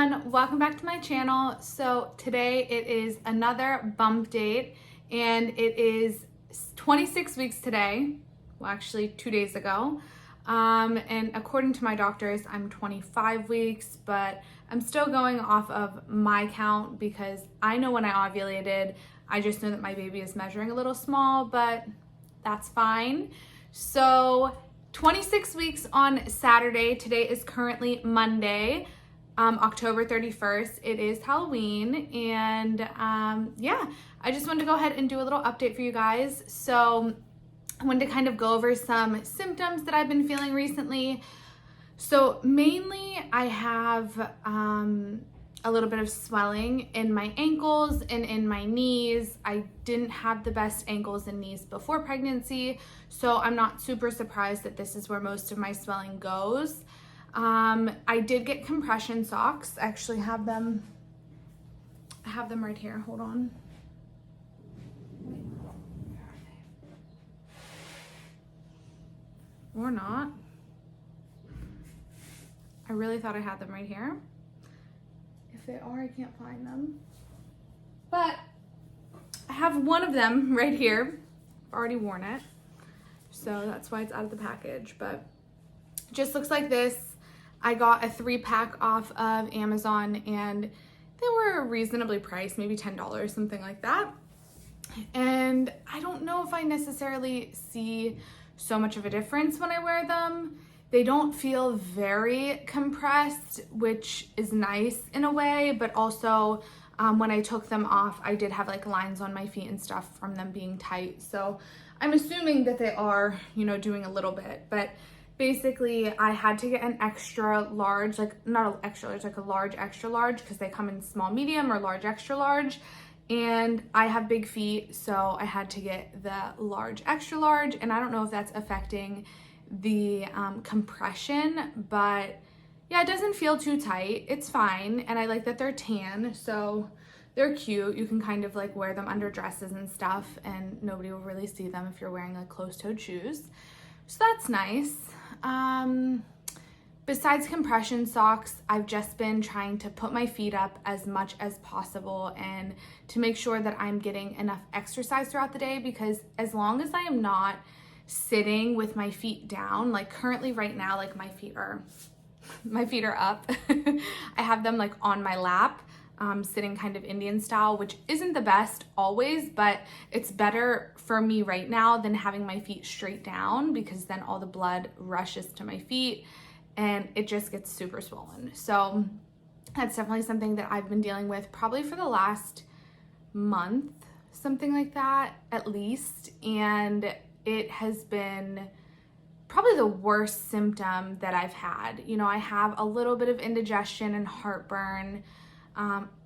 everyone, welcome back to my channel. So today it is another bump date and it is 26 weeks today, well actually 2 days ago. And according to my doctors, I'm 25 weeks, but I'm still going off of my count because I know when I ovulated, I just know that my baby is measuring a little small, but that's fine. So 26 weeks on Saturday. Today is currently Monday, October 31st. It is Halloween, and yeah, I just wanted to go ahead and do a little update for you guys. So I wanted to kind of go over some symptoms that I've been feeling recently. So mainly I have a little bit of swelling in my ankles and in my knees. I didn't have the best ankles and knees before pregnancy, so I'm not super surprised that this is where most of my swelling goes. I did get compression socks. I actually have them right here. Hold on. Or not. I really thought I had them right here. If they are, I can't find them. But I have one of them right here. I've already worn it, so that's why it's out of the package. But it just looks like this. I got a 3-pack off of Amazon and they were reasonably priced, maybe $10, something like that. And I don't know if I necessarily see so much of a difference when I wear them. They don't feel very compressed, which is nice in a way, but also when I took them off, I did have like lines on my feet and stuff from them being tight. So I'm assuming that they are, doing a little bit, but basically I had to get an extra large, like not an extra large, like a large extra large, because they come in small, medium, or large extra large. And I have big feet, so I had to get the large extra large, and I don't know if that's affecting the compression, but yeah, it doesn't feel too tight. It's fine, and I like that they're tan, so they're cute. You can kind of like wear them under dresses and stuff, and nobody will really see them if you're wearing like closed-toed shoes, so that's nice. Besides compression socks, I've just been trying to put my feet up as much as possible and to make sure that I'm getting enough exercise throughout the day, because as long as I am not sitting with my feet down, like currently right now, like my feet are up. I have them like on my lap, sitting kind of Indian style, which isn't the best always, but it's better for me right now than having my feet straight down, because then all the blood rushes to my feet and it just gets super swollen. So that's definitely something that I've been dealing with probably for the last month, something like that at least. And it has been probably the worst symptom that I've had. I have a little bit of indigestion and heartburn.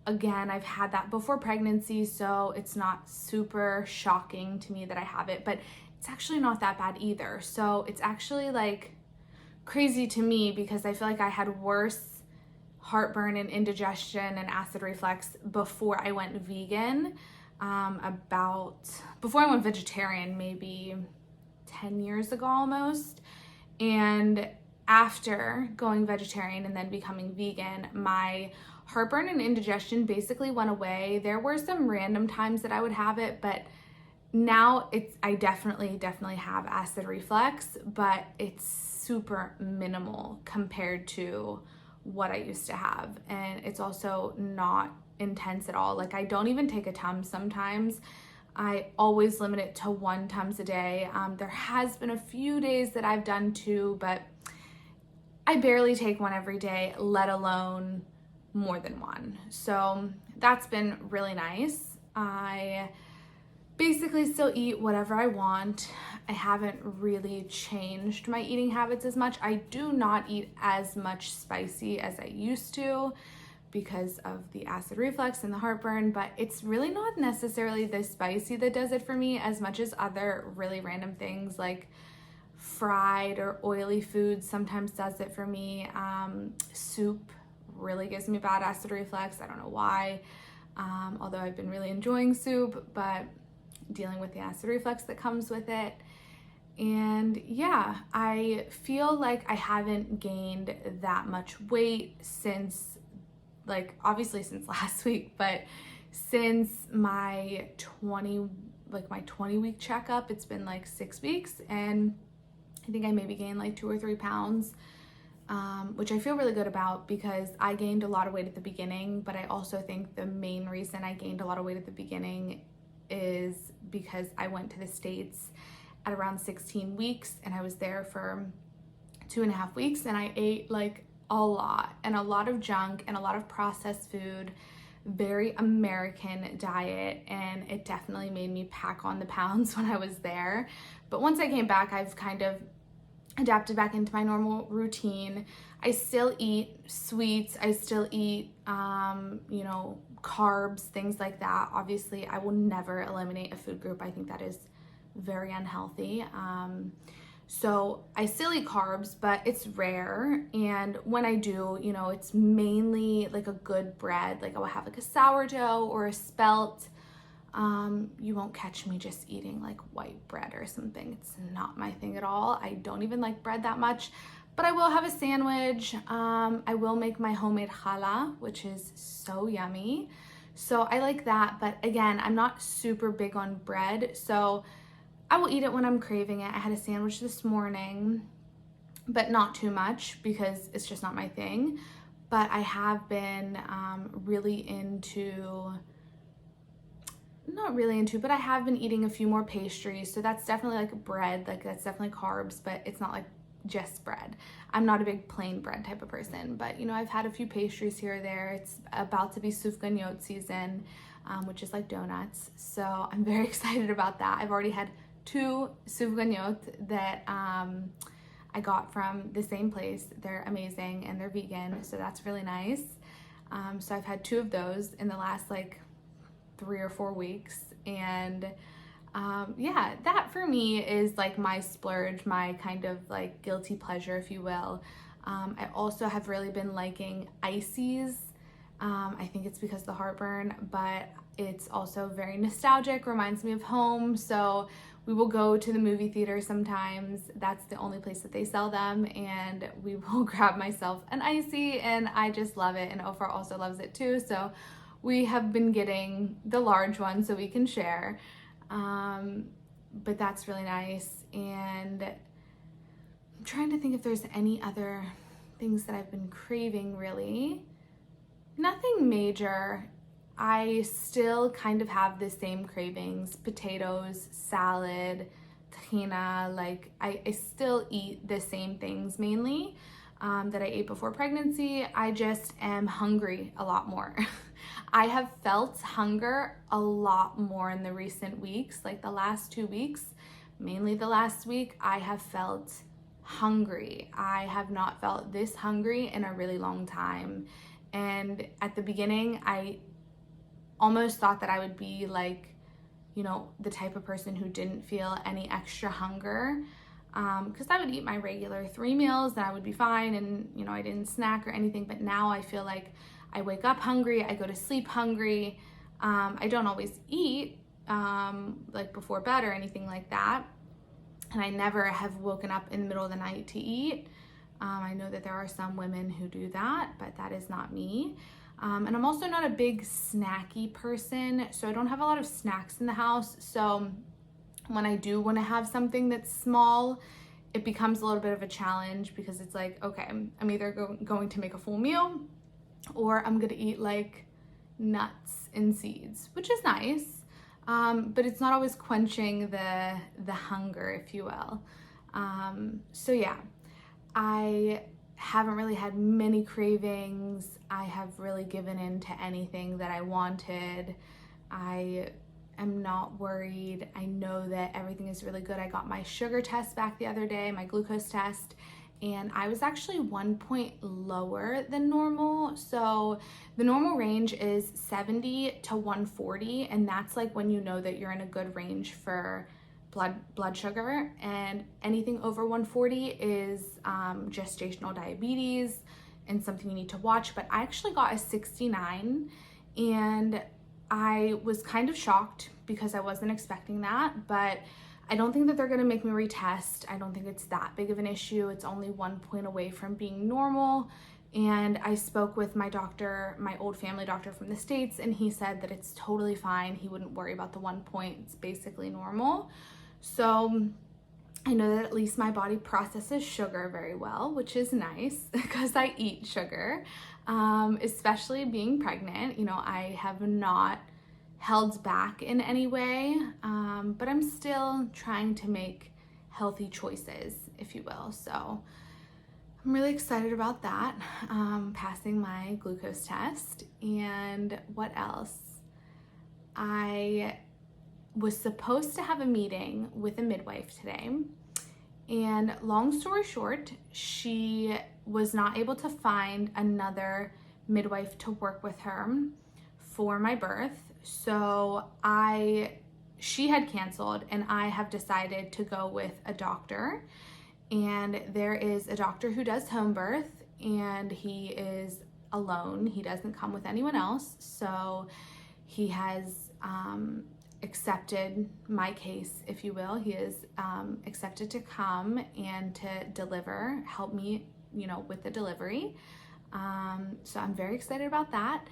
Again, I've had that before pregnancy, so it's not super shocking to me that I have it, but it's actually not that bad either. So it's actually like crazy to me, because I feel like I had worse heartburn and indigestion and acid reflux before I went vegan, before I went vegetarian, maybe 10 years ago almost. And after going vegetarian and then becoming vegan, my heartburn and indigestion basically went away. There were some random times that I would have it, but now I definitely have acid reflux, but it's super minimal compared to what I used to have. And it's also not intense at all. Like I don't even take a Tums sometimes. I always limit it to 1 Tums a day. There has been a few days that I've done 2, but I barely take one every day, let alone more than 1. So that's been really nice. I basically still eat whatever I want. I haven't really changed my eating habits as much. I do not eat as much spicy as I used to because of the acid reflux and the heartburn, but it's really not necessarily the spicy that does it for me as much as other really random things like fried or oily foods sometimes does it for me. Soup really gives me bad acid reflux. I don't know why, although I've been really enjoying soup, but dealing with the acid reflux that comes with it. And yeah, I feel like I haven't gained that much weight since like obviously since last week, but since my 20-week checkup, it's been like 6 weeks, and I think I maybe gained like 2 or 3 pounds, which I feel really good about because I gained a lot of weight at the beginning, but I also think the main reason I gained a lot of weight at the beginning is because I went to the States at around 16 weeks, and I was there for 2.5 weeks, and I ate like a lot of junk and a lot of processed food, very American diet, and it definitely made me pack on the pounds when I was there. But once I came back, I've kind of adapted back into my normal routine. I still eat sweets, I still eat carbs, things like that. Obviously, I will never eliminate a food group. I think that is very unhealthy. So I still eat carbs, but it's rare. And when I do, it's mainly like a good bread. Like I will have like a sourdough or a spelt. You won't catch me just eating like white bread or something. It's not my thing at all. I don't even like bread that much, but I will have a sandwich. I will make my homemade challah, which is so yummy. So I like that. But again, I'm not super big on bread. So I will eat it when I'm craving it. I had a sandwich this morning, but not too much because it's just not my thing. But I have been but I have been eating a few more pastries. So that's definitely like bread, like that's definitely carbs, but it's not like just bread. I'm not a big plain bread type of person, but I've had a few pastries here or there. It's about to be sufganiyot season, which is like donuts. So I'm very excited about that. I've already had 2 sufganiyot that I got from the same place. They're amazing and they're vegan, so that's really nice. So I've had 2 of those in the last like 3 or 4 weeks, and that for me is like my splurge, my kind of like guilty pleasure, if you will. I also have really been liking ices. I think it's because of the heartburn, but it's also very nostalgic, reminds me of home. So we will go to the movie theater sometimes. That's the only place that they sell them, and we will grab myself an icy, and I just love it, and Ofer also loves it too. So we have been getting the large one so we can share, but that's really nice. And I'm trying to think if there's any other things that I've been craving. Really nothing major. I still kind of have the same cravings: potatoes, salad, tahina. Like I still eat the same things mainly that I ate before pregnancy. I just am hungry a lot more. I have felt hunger a lot more in the recent weeks, like the last 2 weeks, mainly the last week. I have felt hungry. I have not felt this hungry in a really long time. And at the beginning, I almost thought that I would be like, the type of person who didn't feel any extra hunger, because I would eat my regular 3 meals and I would be fine, and I didn't snack or anything. But now I feel like I wake up hungry, I go to sleep hungry. I don't always eat like before bed or anything like that, and I never have woken up in the middle of the night to eat. I know that there are some women who do that, but that is not me. And I'm also not a big snacky person, so I don't have a lot of snacks in the house. So when I do want to have something that's small, it becomes a little bit of a challenge, because it's like, okay, I'm either going to make a full meal, or I'm gonna eat like nuts and seeds, which is nice, but it's not always quenching the hunger, if you will. So yeah, I haven't really had many cravings. I have really given in to anything that I wanted. I am not worried. I know that everything is really good. I got my sugar test back the other day, my glucose test, and I was actually 1 point lower than normal. So the normal range is 70 to 140, and that's like when you know that you're in a good range for blood sugar, and anything over 140 is gestational diabetes and something you need to watch. But I actually got a 69, and I was kind of shocked because I wasn't expecting that, but I don't think that they're gonna make me retest. I don't think it's that big of an issue. It's only 1 point away from being normal. And I spoke with my doctor, my old family doctor from the States, and he said that it's totally fine. He wouldn't worry about the 1 point. It's basically normal. So I know that at least my body processes sugar very well, which is nice because I eat sugar, especially being pregnant. You know, I have not held back in any way, but I'm still trying to make healthy choices, if you will. So I'm really excited about that, passing my glucose test. And what else? I was supposed to have a meeting with a midwife today. And long story short, she was not able to find another midwife to work with her for my birth. So she had canceled, and I have decided to go with a doctor. And there is a doctor who does home birth, and he is alone. He doesn't come with anyone else. So he has accepted my case, if you will. He is accepted to come and to deliver, help me, you know, with the delivery. So I'm very excited about that.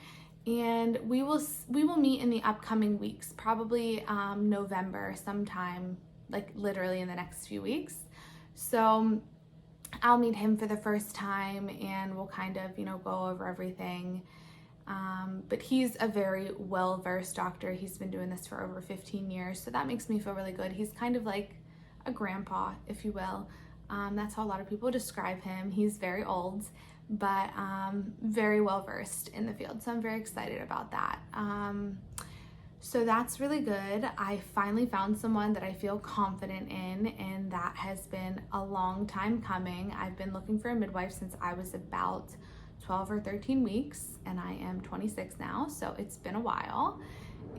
And we will meet in the upcoming weeks, probably November sometime, like literally in the next few weeks. So I'll meet him for the first time, and we'll kind of, you know, go over everything. But he's a very well-versed doctor. He's been doing this for over 15 years, so that makes me feel really good. He's kind of like a grandpa, if you will. That's how a lot of people describe him. He's very old, but very well-versed in the field, so I'm very excited about that. So that's really good. I finally found someone that I feel confident in, and that has been a long time coming. I've been looking for a midwife since I was about 12 or 13 weeks, and I am 26 now, so it's been a while.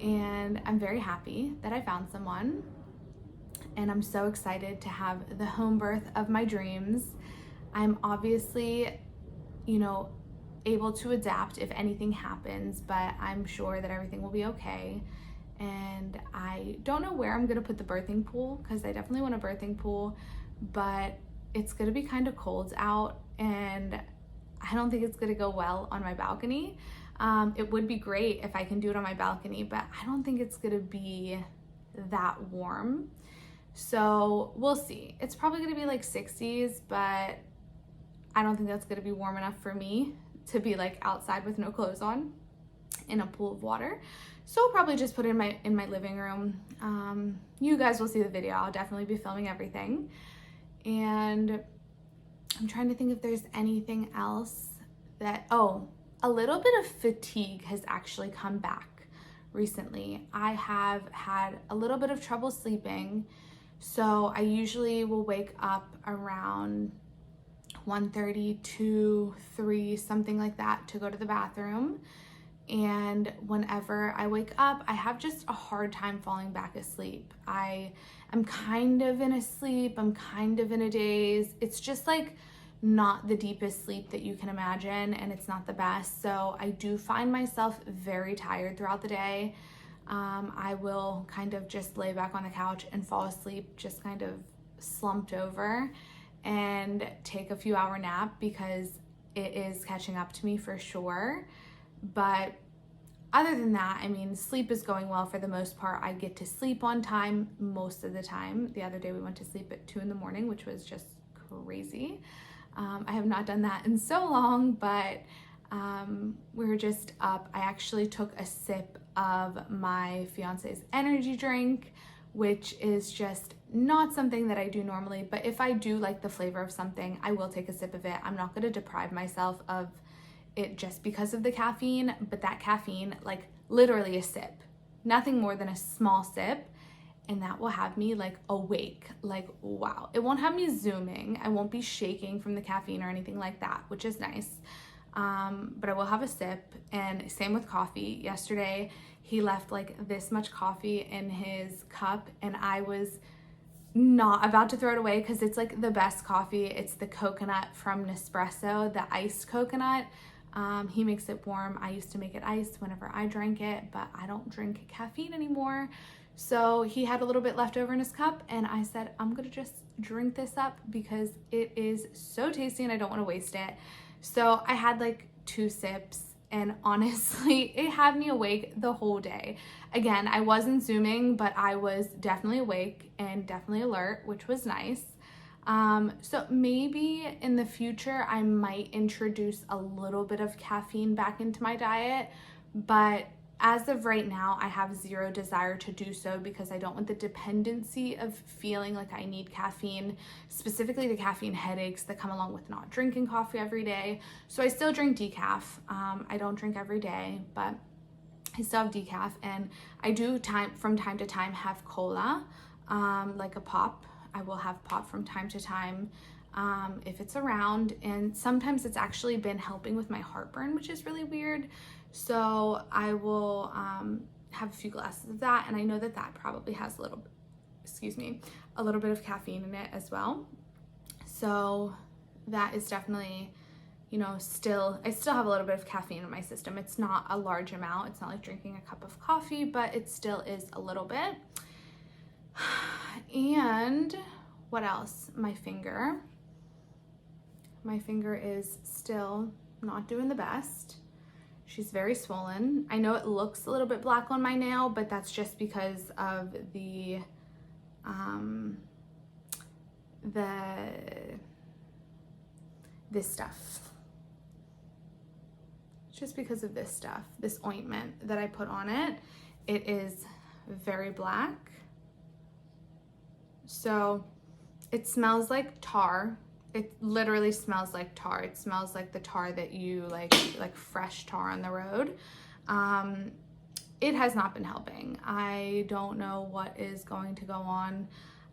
And I'm very happy that I found someone, and I'm so excited to have the home birth of my dreams. I'm obviously, you know, able to adapt if anything happens, but I'm sure that everything will be okay. And I don't know where I'm gonna put the birthing pool, because I definitely want a birthing pool, but it's gonna be kind of cold out, and I don't think it's gonna go well on my balcony. It would be great if I can do it on my balcony, but I don't think it's gonna be that warm. So we'll see. It's probably gonna be like 60s, but I don't think that's gonna be warm enough for me to be like outside with no clothes on in a pool of water. So I'll probably just put it in my living room. You guys will see the video. I'll definitely be filming everything. And I'm trying to think if there's anything else that, a little bit of fatigue has actually come back recently. I have had a little bit of trouble sleeping. So I usually will wake up around 1:30, 2, 3, something like that, to go to the bathroom. And whenever I wake up, I have just a hard time falling back asleep. I am kind of in a sleep, I'm kind of in a daze. It's just like not the deepest sleep that you can imagine, and it's not the best. So I do find myself very tired throughout the day. I will kind of just lay back on the couch and fall asleep, just kind of slumped over, and take a few hour nap, because it is catching up to me for sure. But other than that, I mean, sleep is going well for the most part. I get to sleep on time most of the time. The other day we went to sleep at 2 a.m, which was just crazy. I have not done that in so long, but we were just up. I actually took a sip of my fiance's energy drink, which is just not something that I do normally, but if I do like the flavor of something, I will take a sip of it. I'm not going to deprive myself of it just because of the caffeine, but that caffeine, like literally a sip, nothing more than a small sip, and that will have me like awake, like wow. It won't have me zooming, I won't be shaking from the caffeine or anything like that, which is nice. But I will have a sip. And same with coffee. Yesterday he left like this much coffee in his cup, and I was not about to throw it away because it's like the best coffee. It's the coconut from Nespresso, the iced coconut. He makes it warm. I used to make it iced whenever I drank it, but I don't drink caffeine anymore. So he had a little bit left over in his cup, and I said, I'm gonna just drink this up because it is so tasty and I don't want to waste it. So I had like 2 sips, and honestly, it had me awake the whole day. Again, I wasn't Zooming, but I was definitely awake and definitely alert, which was nice. So maybe in the future, I might introduce a little bit of caffeine back into my diet, but as of right now, I have zero desire to do so because I don't want the dependency of feeling like I need caffeine, specifically the caffeine headaches that come along with not drinking coffee every day. So I still drink decaf. I don't drink every day, but I still have decaf, and I do from time to time have cola, like a pop. I will have pop from time to time if it's around, and sometimes it's actually been helping with my heartburn, which is really weird. So I will have a few glasses of that, and I know that that probably has a little bit of caffeine in it as well. So that is definitely, I still have a little bit of caffeine in my system. It's not a large amount. It's not like drinking a cup of coffee, but it still is a little bit. And what else? My finger is still not doing the best. She's very swollen. I know it looks a little bit black on my nail, but that's just because of this stuff. Just because of this stuff, this ointment that I put on it. It is very black. So it smells like tar. It literally smells like tar. It smells like the tar that you like fresh tar on the road. It has not been helping. I don't know what is going to go on.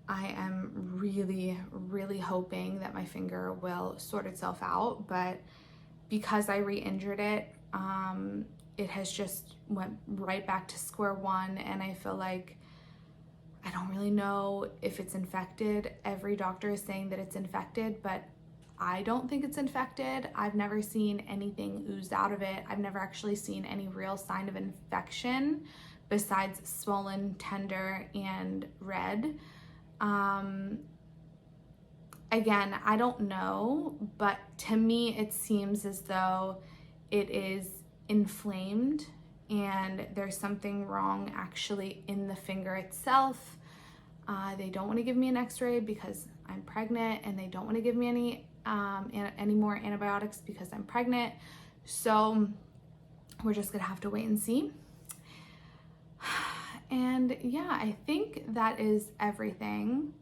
I am really, really hoping that my finger will sort itself out, but because I re-injured it, it has just went right back to square one, and I feel like I don't really know if it's infected. Every doctor is saying that it's infected, but I don't think it's infected. I've never seen anything ooze out of it. I've never actually seen any real sign of infection besides swollen, tender, and red. Again, I don't know, but to me it seems as though it is inflamed and there's something wrong actually in the finger itself. They don't want to give me an x-ray because I'm pregnant, and they don't want to give me any more antibiotics because I'm pregnant. So we're just gonna have to wait and see. And yeah, I think that is everything.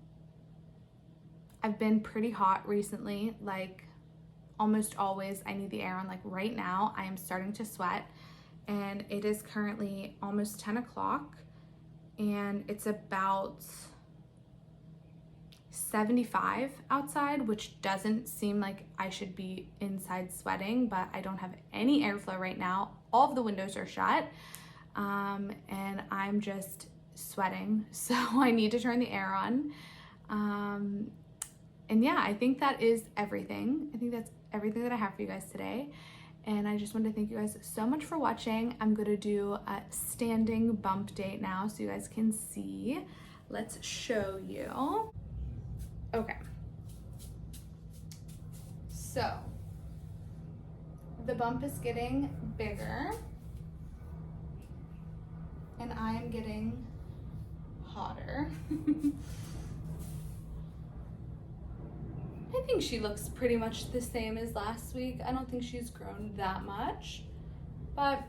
I've been pretty hot recently, like almost always. I need the air on. Like right now, I am starting to sweat, and it is currently almost 10 o'clock, and it's about 75 outside, which doesn't seem like I should be inside sweating, but I don't have any airflow right now. All of the windows are shut, and I'm just sweating, so I need to turn the air on. And yeah, I think that is everything. I think that's everything that I have for you guys today. And I just want to thank you guys so much for watching. I'm gonna do a standing bump date now so you guys can see. Let's show you. Okay. So the bump is getting bigger, and I am getting hotter. I think she looks pretty much the same as last week. I don't think she's grown that much, but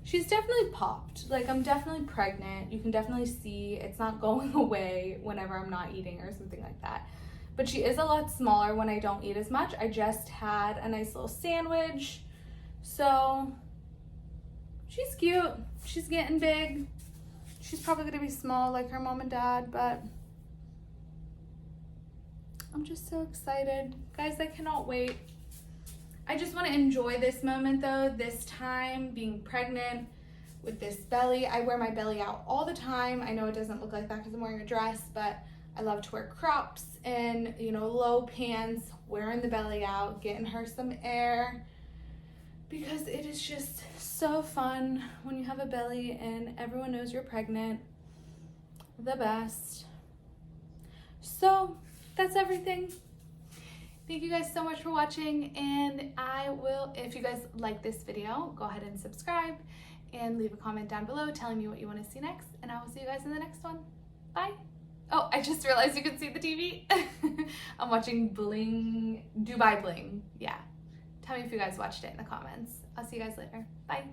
she's definitely popped. Like, I'm definitely pregnant. You can definitely see it's not going away whenever I'm not eating or something like that. But she is a lot smaller when I don't eat as much. I just had a nice little sandwich. So she's cute. She's getting big. She's probably gonna be small like her mom and dad, but I'm just so excited. Guys, I cannot wait. I just want to enjoy this moment though, this time being pregnant with this belly. I wear my belly out all the time. I know it doesn't look like that because I'm wearing a dress, but I love to wear crops and, low pants, wearing the belly out, getting her some air, because it is just so fun when you have a belly and everyone knows you're pregnant. The best. So that's everything. Thank you guys so much for watching, and if you guys like this video, go ahead and subscribe and leave a comment down below telling me what you want to see next, and I will see you guys in the next one. Bye. Oh, I just realized you can see the TV. I'm watching Dubai Bling. Yeah. Tell me if you guys watched it in the comments. I'll see you guys later. Bye.